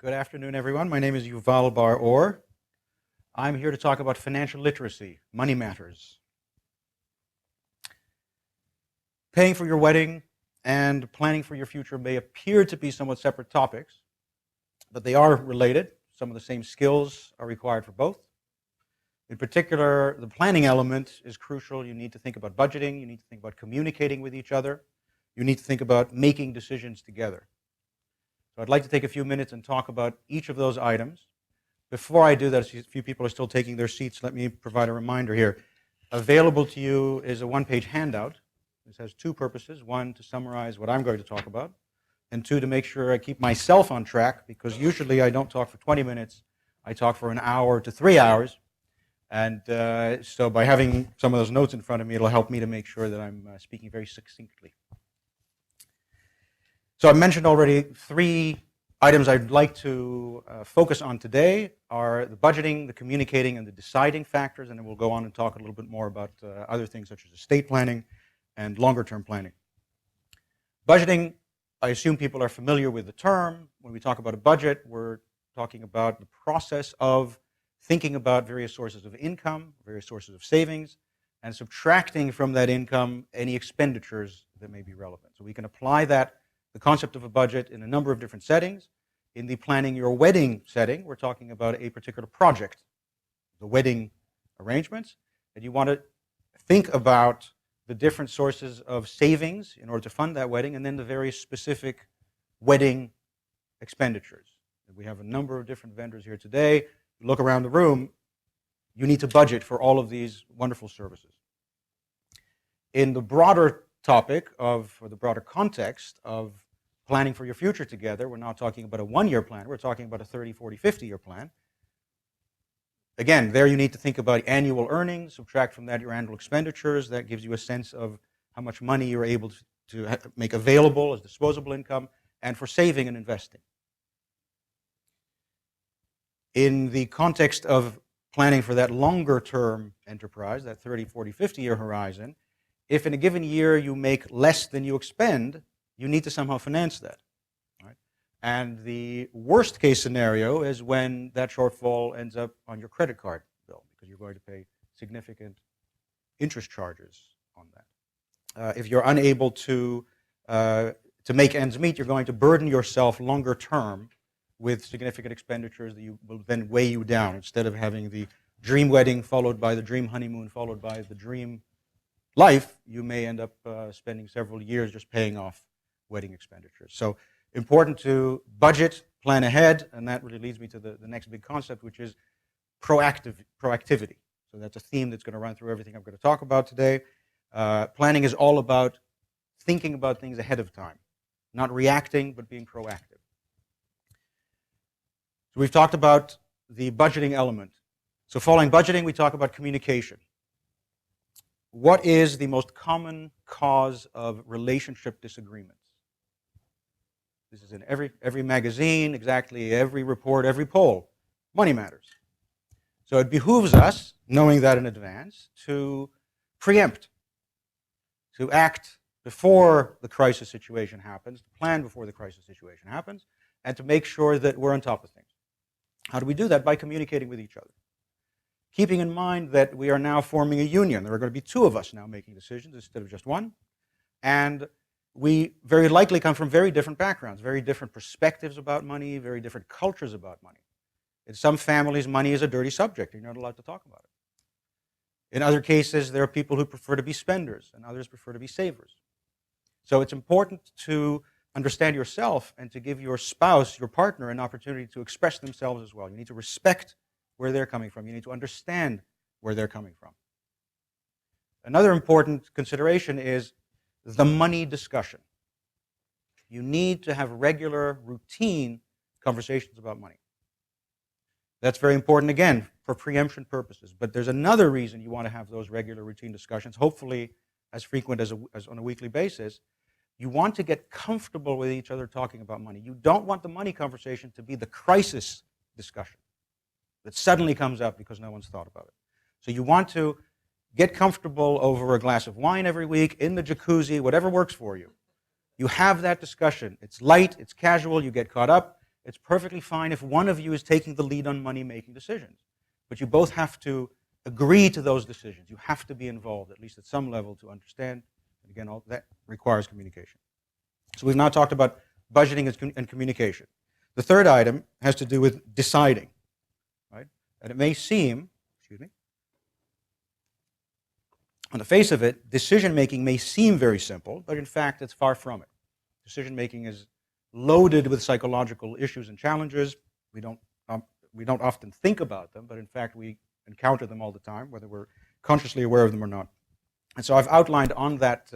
Good afternoon, everyone. My name is Yuval Bar-Or. I'm here to talk about financial literacy, money matters. Paying for your wedding and planning for your future may appear to be somewhat separate topics, but they are related. Some of the same skills are required for both. In particular, the planning element is crucial. You need to think about budgeting. You need to think about communicating with each other. You need to think about making decisions together. So I'd like to take a few minutes and talk about each of those items. Before I do that, as a few people are still taking their seats, let me provide a reminder here. Available to you is a one-page handout. This has two purposes. One, to summarize what I'm going to talk about, and two, to make sure I keep myself on track, because usually I don't talk for 20 minutes. I talk for an hour to 3 hours. And so by having some of those notes in front of me, it'll help me to make sure that I'm speaking very succinctly. So I mentioned already three items I'd like to focus on today are the budgeting, the communicating, and the deciding factors, and then we'll go on and talk a little bit more about other things such as estate planning and longer-term planning. Budgeting, I assume people are familiar with the term. When we talk about a budget, we're talking about the process of thinking about various sources of income, various sources of savings, and subtracting from that income any expenditures that may be relevant. So we can apply that, the concept of a budget, in a number of different settings. In the planning your wedding setting, we're talking about a particular project, the wedding arrangements, and you want to think about the different sources of savings in order to fund that wedding, and then the very specific wedding expenditures. We have a number of different vendors here today. You look around the room, you need to budget for all of these wonderful services. In the broader topic of, or the broader context of planning for your future together, we're not talking about a one-year plan, we're talking about a 30, 40, 50-year plan. Again, there you need to think about annual earnings, subtract from that your annual expenditures. That gives you a sense of how much money you're able to make available as disposable income and for saving and investing. In the context of planning for that longer-term enterprise, that 30, 40, 50-year horizon, if in a given year you make less than you expend, you need to somehow finance that. Right? And the worst case scenario is when that shortfall ends up on your credit card bill, because you're going to pay significant interest charges on that. If you're unable to make ends meet, you're going to burden yourself longer term with significant expenditures that will then weigh you down, instead of having the dream wedding followed by the dream honeymoon followed by the dream life. You may end up spending several years just paying off wedding expenditures. So important to budget, plan ahead, and that really leads me to the next big concept, which is proactivity. So that's a theme that's going to run through everything I'm going to talk about today. Planning is all about thinking about things ahead of time, not reacting, but being proactive. So we've talked about the budgeting element. So following budgeting, we talk about communication. What is the most common cause of relationship disagreements? This is in every magazine, exactly every report, every poll. Money matters. So it behooves us, knowing that in advance, to preempt, to act before the crisis situation happens, to plan before the crisis situation happens, and to make sure that we're on top of things. How do we do that? By communicating with each other. Keeping in mind that we are now forming a union. There are going to be two of us now making decisions instead of just one. And we very likely come from very different backgrounds, very different perspectives about money, very different cultures about money. In some families, money is a dirty subject. You're not allowed to talk about it. In other cases, there are people who prefer to be spenders, and others prefer to be savers. So it's important to understand yourself and to give your spouse, your partner, an opportunity to express themselves as well. You need to respect where they're coming from. You need to understand where they're coming from. Another important consideration is the money discussion. You need to have regular, routine conversations about money. That's very important, again, for preemption purposes. But there's another reason you want to have those regular, routine discussions, hopefully as frequent as on a weekly basis. You want to get comfortable with each other talking about money. You don't want the money conversation to be the crisis discussion that suddenly comes up because no one's thought about it. So you want to get comfortable over a glass of wine every week, in the jacuzzi, whatever works for you. You have that discussion. It's light, it's casual, you get caught up, It's perfectly fine if one of you is taking the lead on money-making decisions. But you both have to agree to those decisions. You have to be involved, at least at some level, to understand. And again, all that requires communication. So we've now talked about budgeting and communication. The third item has to do with deciding, right? And it may seem, on the face of it, decision-making may seem very simple, but in fact, it's far from it. Decision-making is loaded with psychological issues and challenges. We don't often think about them, but in fact, we encounter them all the time, whether we're consciously aware of them or not. And so I've outlined on that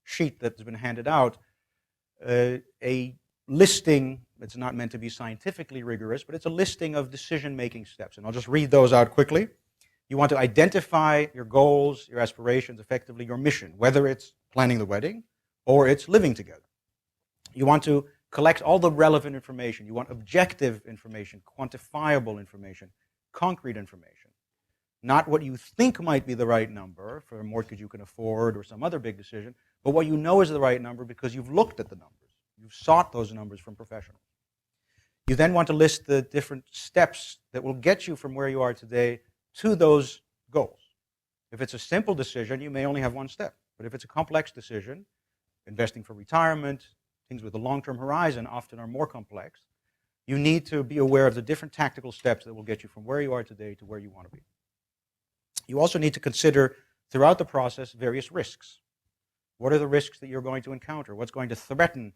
sheet that's been handed out a listing. It's not meant to be scientifically rigorous, but it's a listing of decision-making steps. And I'll just read those out quickly. You want to identify your goals, your aspirations, effectively your mission, whether it's planning the wedding or it's living together. You want to collect all the relevant information. You want objective information, quantifiable information, concrete information. Not what you think might be the right number for a mortgage you can afford or some other big decision, but what you know is the right number because you've looked at the numbers. You've sought those numbers from professionals. You then want to list the different steps that will get you from where you are today to those goals. If it's a simple decision, you may only have one step. But if it's a complex decision, investing for retirement, things with a long-term horizon often are more complex, you need to be aware of the different tactical steps that will get you from where you are today to where you want to be. You also need to consider throughout the process various risks. What are the risks that you're going to encounter? What's going to threaten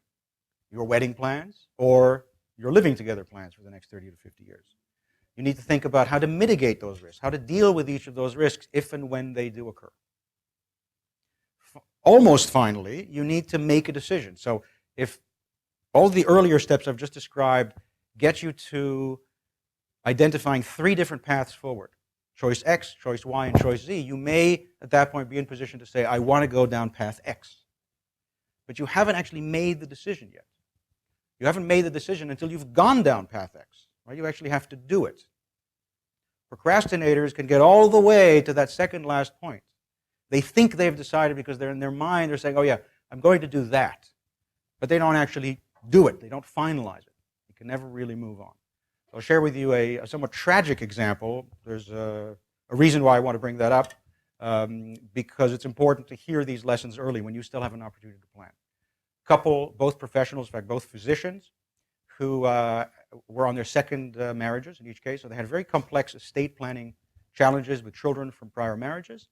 your wedding plans or your living together plans for the next 30 to 50 years? You need to think about how to mitigate those risks, how to deal with each of those risks if and when they do occur. Almost finally, you need to make a decision. So if all the earlier steps I've just described get you to identifying 3 different paths forward, choice X, choice Y, and choice Z, you may at that point be in position to say, I want to go down path X. But you haven't actually made the decision yet. You haven't made the decision until you've gone down path X. Right? You actually have to do it. Procrastinators can get all the way to that second last point. They think they've decided because they're in their mind, they're saying, oh yeah, I'm going to do that. But they don't actually do it. They don't finalize it. You can never really move on. So I'll share with you a somewhat tragic example. There's a reason why I want to bring that up, because it's important to hear these lessons early when you still have an opportunity to plan. Couple, both professionals, in fact, both physicians, who were on their second marriages in each case. So they had very complex estate planning challenges with children from prior marriages.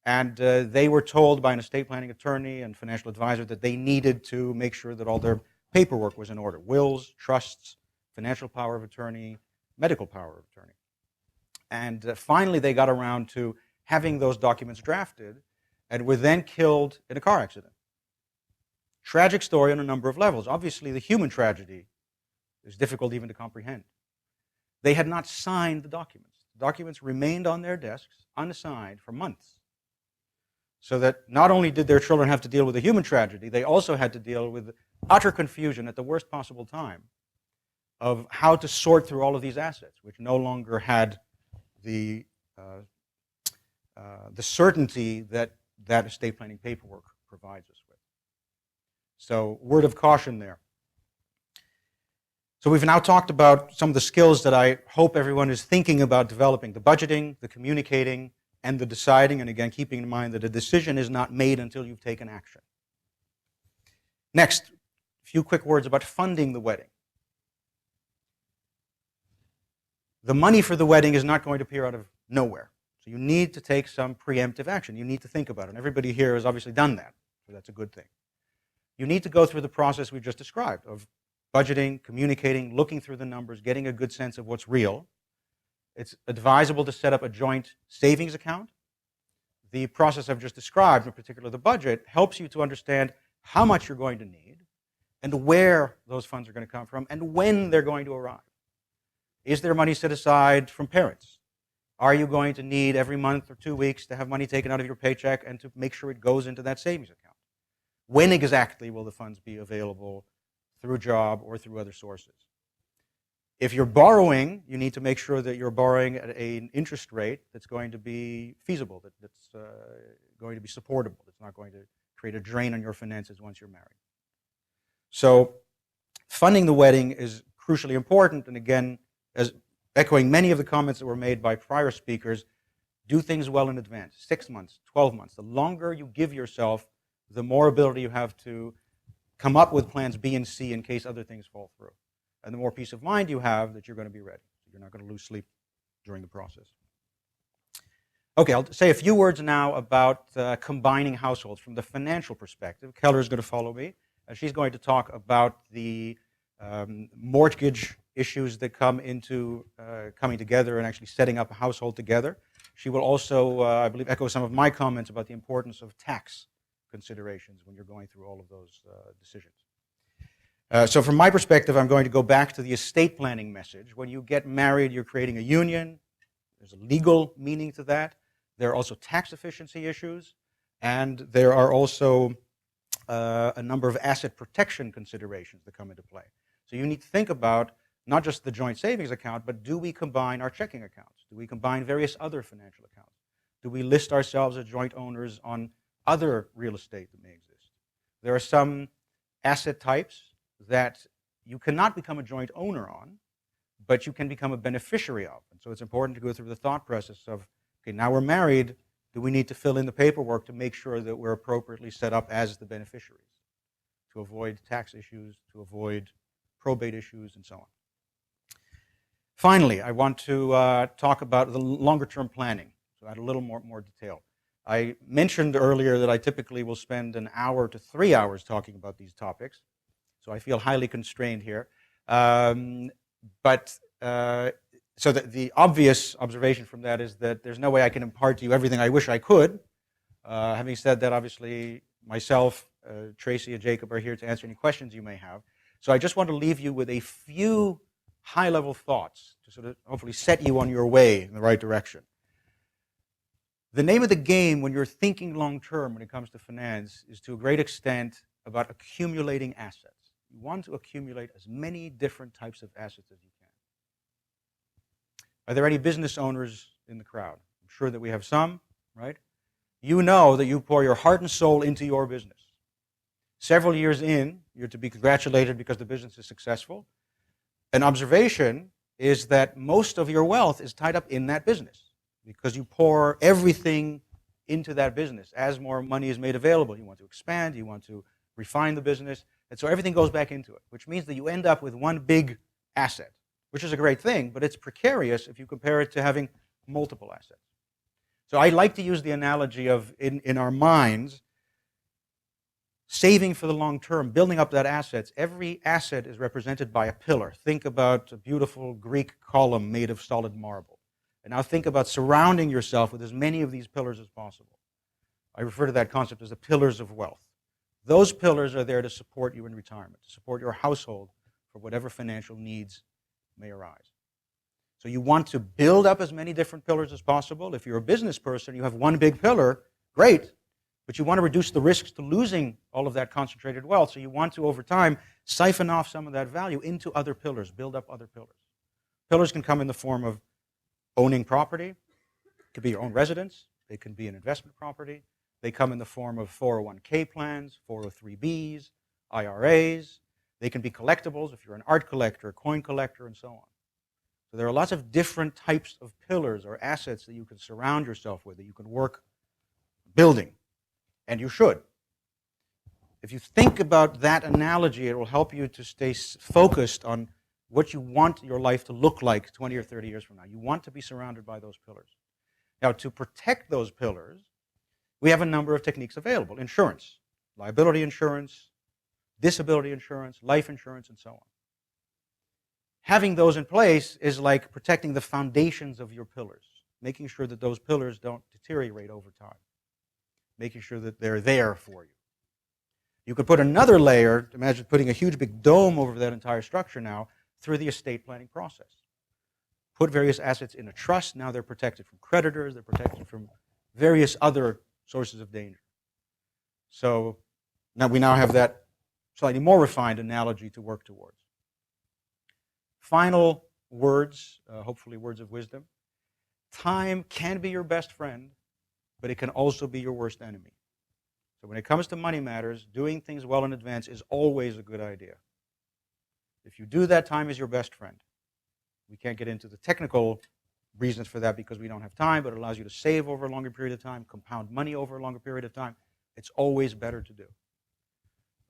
And they were told by an estate planning attorney and financial advisor that they needed to make sure that all their paperwork was in order. Wills, trusts, financial power of attorney, medical power of attorney. And finally they got around to having those documents drafted and were then killed in a car accident. Tragic story on a number of levels. Obviously the human tragedy is difficult even to comprehend. They had not signed the documents. The documents remained on their desks unassigned for months. So that not only did their children have to deal with a human tragedy, they also had to deal with utter confusion at the worst possible time of how to sort through all of these assets, which no longer had the certainty that that estate planning paperwork provides us with. So, word of caution there. So we've now talked about some of the skills that I hope everyone is thinking about developing: the budgeting, the communicating, and the deciding, and again, keeping in mind that a decision is not made until you've taken action. Next, a few quick words about funding the wedding. The money for the wedding is not going to appear out of nowhere. So you need to take some preemptive action. You need to think about it. And everybody here has obviously done that, so that's a good thing. You need to go through the process we've just described of budgeting, communicating, looking through the numbers, getting a good sense of what's real. It's advisable to set up a joint savings account. The process I've just described, in particular the budget, helps you to understand how much you're going to need and where those funds are going to come from and when they're going to arrive. Is there money set aside from parents? Are you going to need every month or 2 weeks to have money taken out of your paycheck and to make sure it goes into that savings account? When exactly will the funds be available through a job or through other sources? If you're borrowing, you need to make sure that you're borrowing at an interest rate that's going to be feasible, that's going to be supportable, that's not going to create a drain on your finances once you're married. So funding the wedding is crucially important, and again, as echoing many of the comments that were made by prior speakers, do things well in advance. 6 months, 12 months. The longer you give yourself, the more ability you have to come up with plans B and C in case other things fall through. And the more peace of mind you have that you're going to be ready. You're not going to lose sleep during the process. Okay, I'll say a few words now about combining households from the financial perspective. Keller is going to follow me. She's going to talk about the mortgage issues that come into coming together and actually setting up a household together. She will also, I believe, echo some of my comments about the importance of tax considerations when you're going through all of those decisions. So from my perspective, I'm going to go back to the estate planning message. When you get married, you're creating a union. There's a legal meaning to that. There are also tax efficiency issues, and there are also a number of asset protection considerations that come into play. So you need to think about not just the joint savings account, but do we combine our checking accounts? Do we combine various other financial accounts? Do we list ourselves as joint owners on other real estate that may exist? There are some asset types that you cannot become a joint owner on, but you can become a beneficiary of. And so it's important to go through the thought process of, okay, now we're married, do we need to fill in the paperwork to make sure that we're appropriately set up as the beneficiaries to avoid tax issues, to avoid probate issues, and so on. Finally, I want to talk about the longer-term planning, so add a little more detail. I mentioned earlier that I typically will spend an hour to 3 hours talking about these topics, so I feel highly constrained here. So the obvious observation from that is that there's no way I can impart to you everything I wish I could. Having said that, obviously, myself, Tracy, and Jacob are here to answer any questions you may have. So I just want to leave you with a few high-level thoughts to sort of hopefully set you on your way in the right direction. The name of the game when you're thinking long-term when it comes to finance is to a great extent about accumulating assets. You want to accumulate as many different types of assets as you can. Are there any business owners in the crowd? I'm sure that we have some, right? You know that you pour your heart and soul into your business. Several years in, you're to be congratulated because the business is successful. An observation is that most of your wealth is tied up in that business because you pour everything into that business. As more money is made available, you want to expand, you want to refine the business, and so everything goes back into it, which means that you end up with one big asset, which is a great thing, but it's precarious if you compare it to having multiple assets. So I like to use the analogy of, in our minds, saving for the long term, building up that assets. Every asset is represented by a pillar. Think about a beautiful Greek column made of solid marble. And now think about surrounding yourself with as many of these pillars as possible. I refer to that concept as the pillars of wealth. Those pillars are there to support you in retirement, to support your household for whatever financial needs may arise. So you want to build up as many different pillars as possible. If you're a business person, you have one big pillar, great, but you want to reduce the risks to losing all of that concentrated wealth. So you want to, over time, siphon off some of that value into other pillars, build up other pillars. Pillars can come in the form of owning property. It could be your own residence. They can be an investment property. They come in the form of 401k plans, 403bs, IRAs. They can be collectibles if you're an art collector, coin collector, and so on. So there are lots of different types of pillars or assets that you can surround yourself with, that you can work building, and you should. If you think about that analogy, it will help you to stay focused on what you want your life to look like 20 or 30 years from now. You want to be surrounded by those pillars. Now, to protect those pillars, we have a number of techniques available. Insurance, liability insurance, disability insurance, life insurance, and so on. Having those in place is like protecting the foundations of your pillars, making sure that those pillars don't deteriorate over time, making sure that they're there for you. You could put another layer, imagine putting a huge big dome over that entire structure now, through the estate planning process. Put various assets in a trust, now they're protected from creditors, they're protected from various other sources of danger. So now we have that slightly more refined analogy to work towards. Final words, hopefully words of wisdom. Time can be your best friend, but it can also be your worst enemy. So when it comes to money matters, doing things well in advance is always a good idea. If you do that, time is your best friend. We can't get into the technical reasons for that because we don't have time, but it allows you to save over a longer period of time, compound money over a longer period of time. It's always better to do.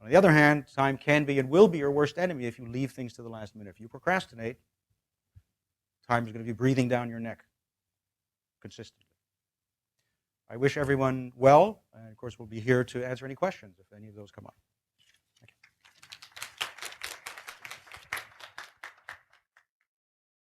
On the other hand, time can be and will be your worst enemy if you leave things to the last minute. If you procrastinate, time is going to be breathing down your neck consistently. I wish everyone well, and of course we'll be here to answer any questions if any of those come up.